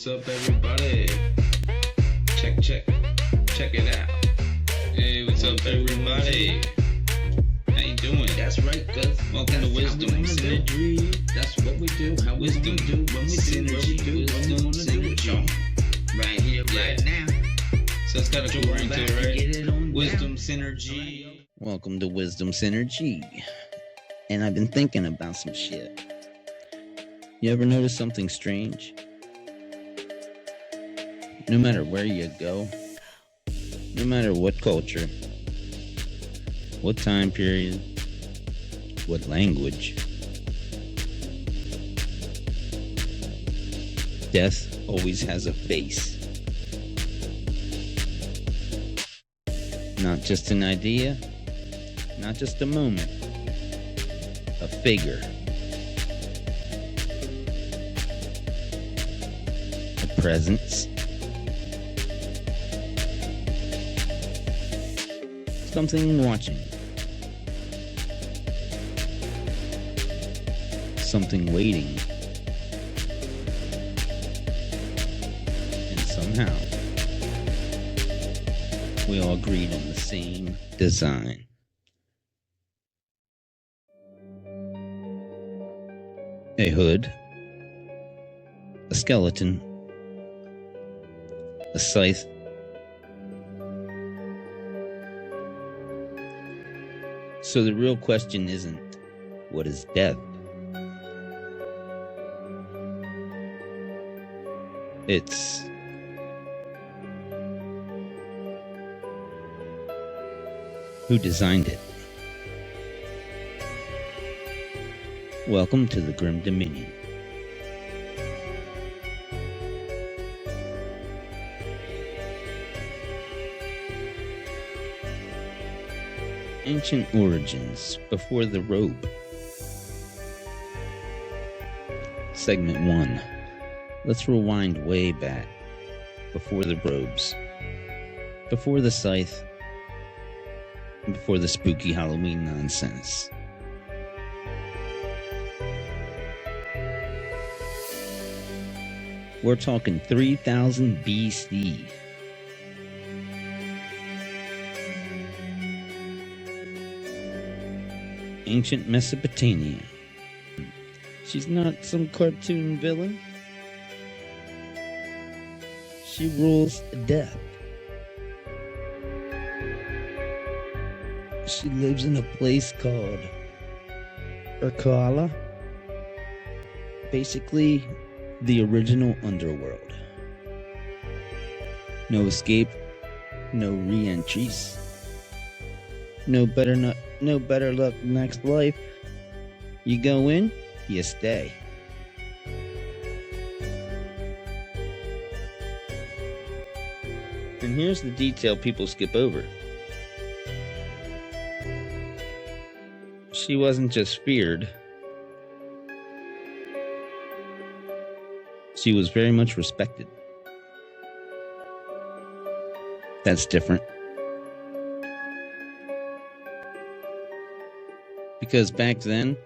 what's up, everybody? Check it out. Hey, what's up, everybody? How you doing? That's right, cuz. Welcome to Wisdom Synergy. That's what we do. How Wisdom we do when we Synergy. Wisdom Synergy. Right here, right now. So it's got a cool ring to it, right? Get it on Wisdom down. Synergy. Welcome to Wisdom Synergy. And I've been thinking about some shit. You ever notice something strange? No matter where you go, no matter what culture, what time period, what language, death always has a face. Not just an idea, not just a moment, a figure, a presence, something watching, something waiting, and somehow we all agreed on the same design. A hood, a skeleton, a scythe, so the real question isn't, what is death? It's, who designed it? Welcome to the Grim Dominion. Ancient origins before the robe. Segment 1. Let's rewind way back. Before the robes. Before the scythe. Before the spooky Halloween nonsense. We're talking 3000 BC. Ancient Mesopotamia. She's not some cartoon villain. She rules death. She lives in a place called Urkala. Basically, the original underworld. No escape, no re-entries. No better luck next life. You go in, you stay. And here's the detail people skip over. She wasn't just feared. She was very much respected. That's different. Because back then,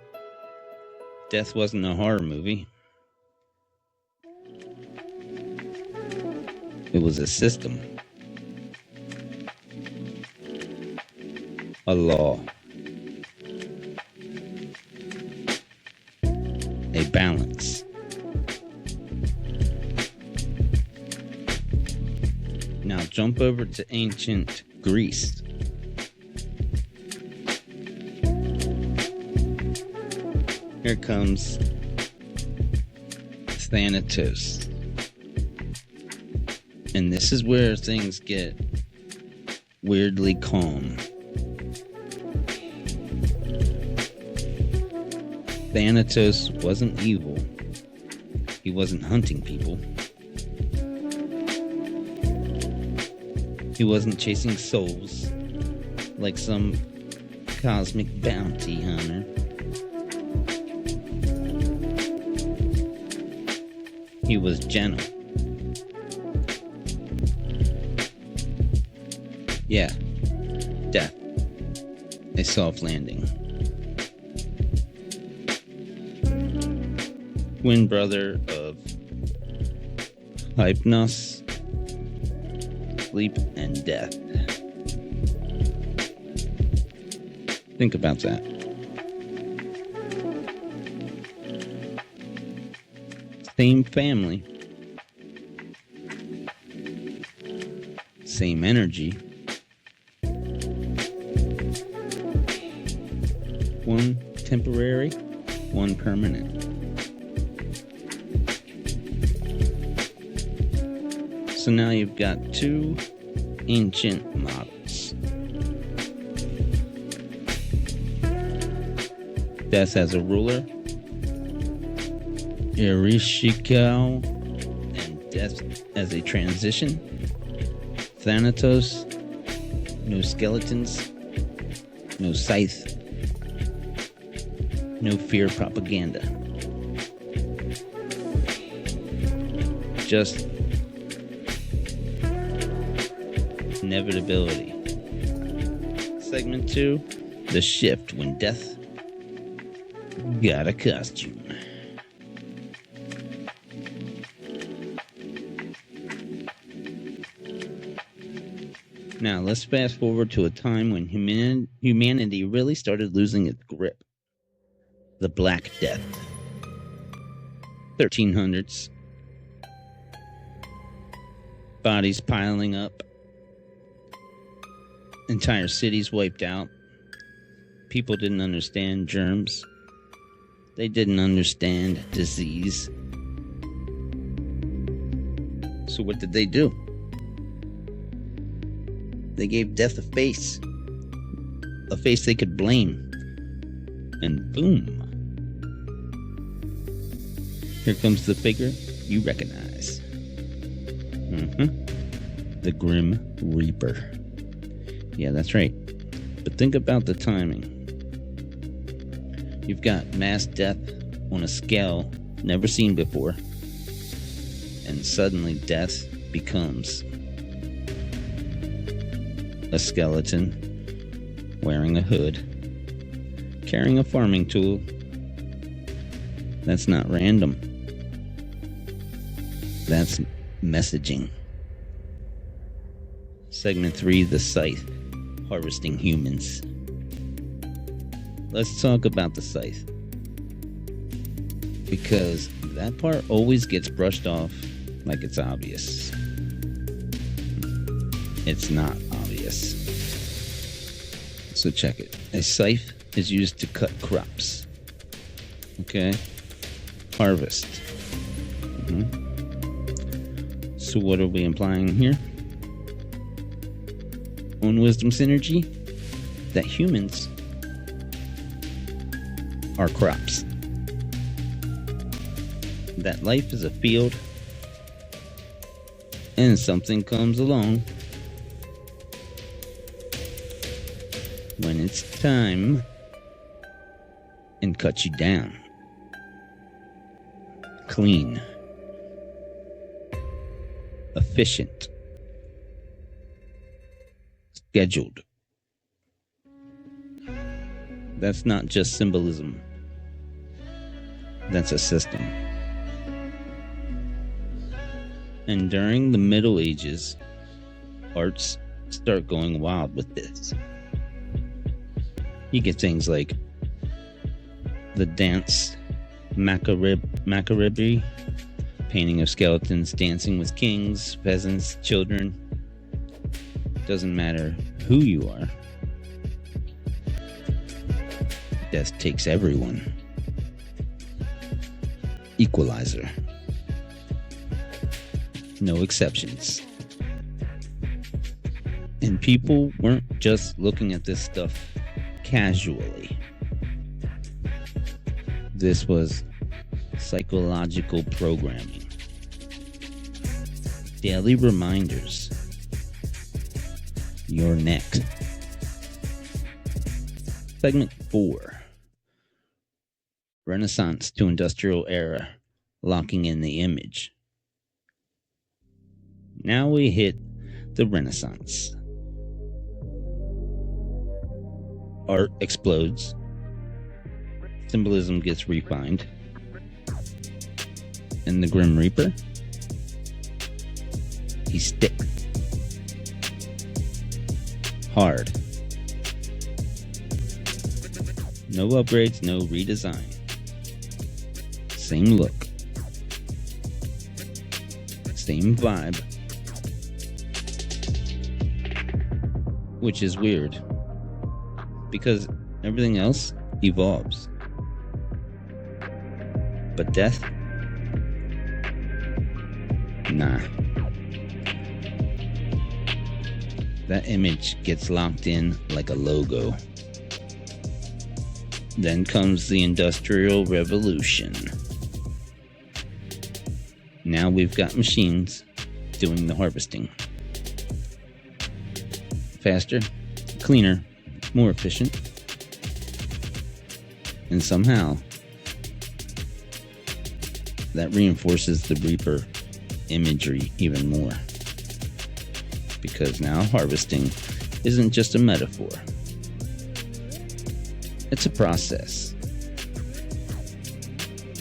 death wasn't a horror movie. It was a system. A law. A balance. Now jump over to ancient Greece. Here comes Thanatos. And this is where things get weirdly calm. Thanatos wasn't evil. He wasn't hunting people. He wasn't chasing souls like some cosmic bounty hunter. He was gentle. Yeah, death. A soft landing. Twin brother of hypnos, sleep, and death. Think about that. Same family, same energy. One temporary, one permanent. So now you've got two ancient models. Death as a ruler, Ereshkigal, and death as a transition. Thanatos, no skeletons, no scythe, no fear propaganda. Just inevitability. Segment 2, the shift when death got a costume. Now let's fast forward to a time when humanity really started losing its grip. The Black Death. 1300s. Bodies piling up. Entire cities wiped out. People didn't understand germs. They didn't understand disease. So what did they do? They gave death a face they could blame. And boom. Here comes the figure you recognize. The Grim Reaper. Yeah, that's right. But think about the timing. You've got mass death on a scale never seen before. And suddenly death becomes a skeleton wearing a hood, carrying a farming tool. That's not random. That's messaging. Segment 3, the Scythe, harvesting humans. Let's talk about the Scythe, because that part always gets brushed off like it's obvious. It's not obvious. So check it. A scythe is used to cut crops. Okay? Harvest. So what are we implying here? On Wisdom Synergy, that humans are crops. That life is a field, and something comes along when it's time and cuts you down. Clean. Efficient. Scheduled. That's not just symbolism. That's a system. And during the Middle Ages, arts start going wild with this. You get things like the dance Maccabi, painting of skeletons dancing with kings, peasants, children. Doesn't matter who you are. Death takes everyone. Equalizer. No exceptions. And people weren't just looking at this stuff casually. This was psychological programming. Daily reminders. You're next. Segment 4. Renaissance to Industrial Era, locking in the image. Now we hit the Renaissance. Art explodes. Symbolism gets refined. And the Grim Reaper He's thick. Hard. No upgrades, no redesign. Same look. Same vibe. Which is weird. Because everything else evolves. But death? Nah. That image gets locked in like a logo. Then comes the Industrial Revolution. Now we've got machines doing the harvesting. Faster, cleaner, more efficient. And somehow, that reinforces the Reaper imagery even more. Because now harvesting isn't just a metaphor. It's a process.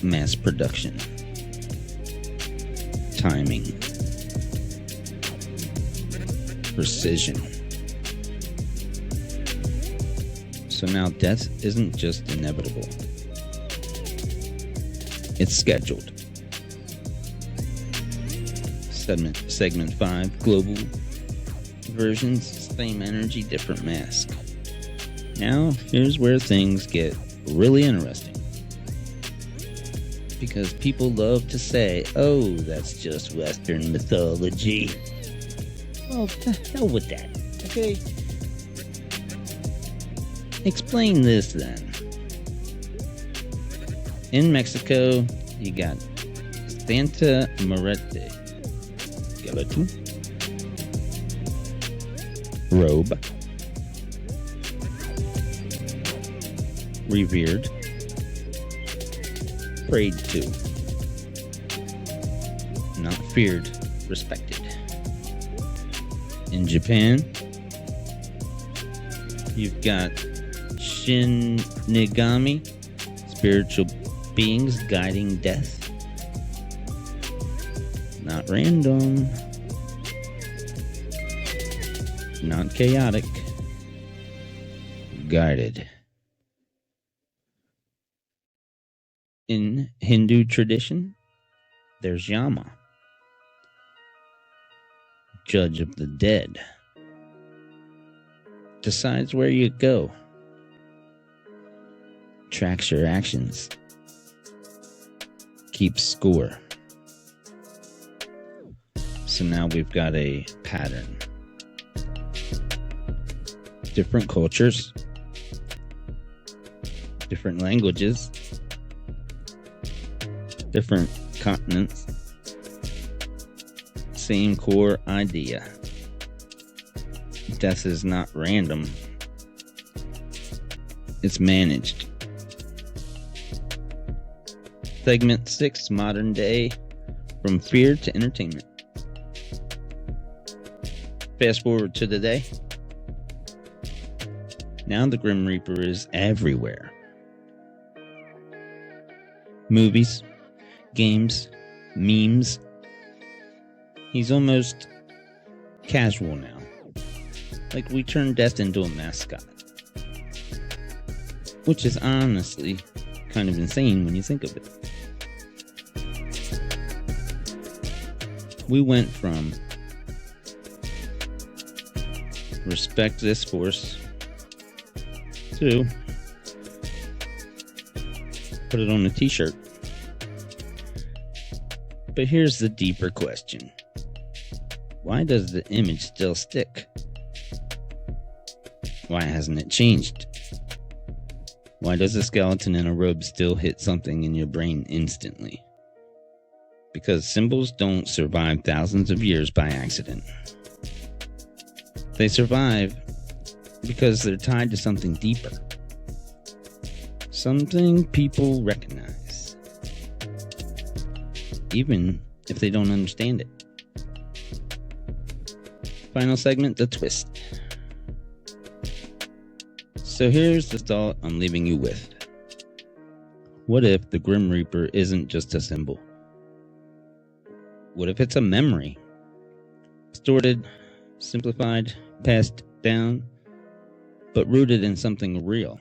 Mass production. Timing. Precision. So now death isn't just inevitable. It's scheduled. Segment 5, global versions, same energy, different mask. Now, here's where things get really interesting. Because people love to say, oh, that's just Western mythology. Well, the hell with that, okay? Explain this then. In Mexico, you got Santa Muerte skeleton, robe, revered, prayed to, not feared, respected. In Japan, you've got Shinigami, spiritual beings guiding death. Not random, not chaotic, guided. In Hindu tradition, there's Yama, judge of the dead. Decides where you go. Tracks your actions. Keeps score. So now we've got a pattern. Different cultures. Different languages. Different continents. Same core idea. Death is not random. It's managed. Segment 6, modern day, from fear to entertainment. Fast forward to today. Now the Grim Reaper is everywhere. Movies, games, memes. He's almost casual now. Like we turned death into a mascot. Which is honestly kind of insane when you think of it. We went from respect this force to put it on a t-shirt. But here's the deeper question. Why does the image still stick? Why hasn't it changed? Why does a skeleton in a robe still hit something in your brain instantly? Because symbols don't survive thousands of years by accident. They survive because they're tied to something deeper. Something people recognize. Even if they don't understand it. Final segment, the twist. So here's the thought I'm leaving you with. What if the Grim Reaper isn't just a symbol? What if it's a memory? distorted, simplified, passed down, but rooted in something real.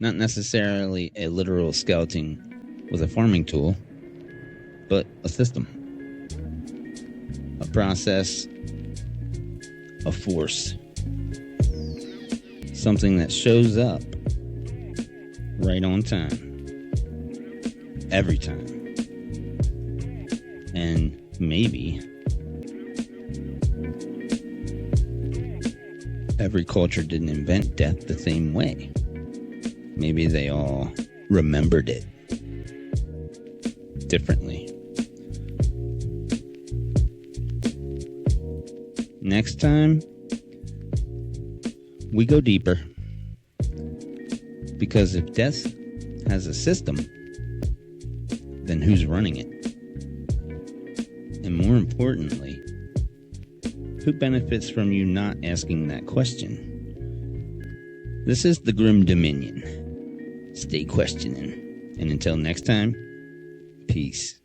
Not necessarily a literal skeleton with a farming tool, but a system, a process, a force, something that shows up right on time, every time. And maybe every culture didn't invent death the same way. Maybe they all remembered it differently. Next time, we go deeper. Because if death has a system, then who's running it? And more importantly, who benefits from you not asking that question? This is the Grim Dominion. Stay questioning. And until next time, peace.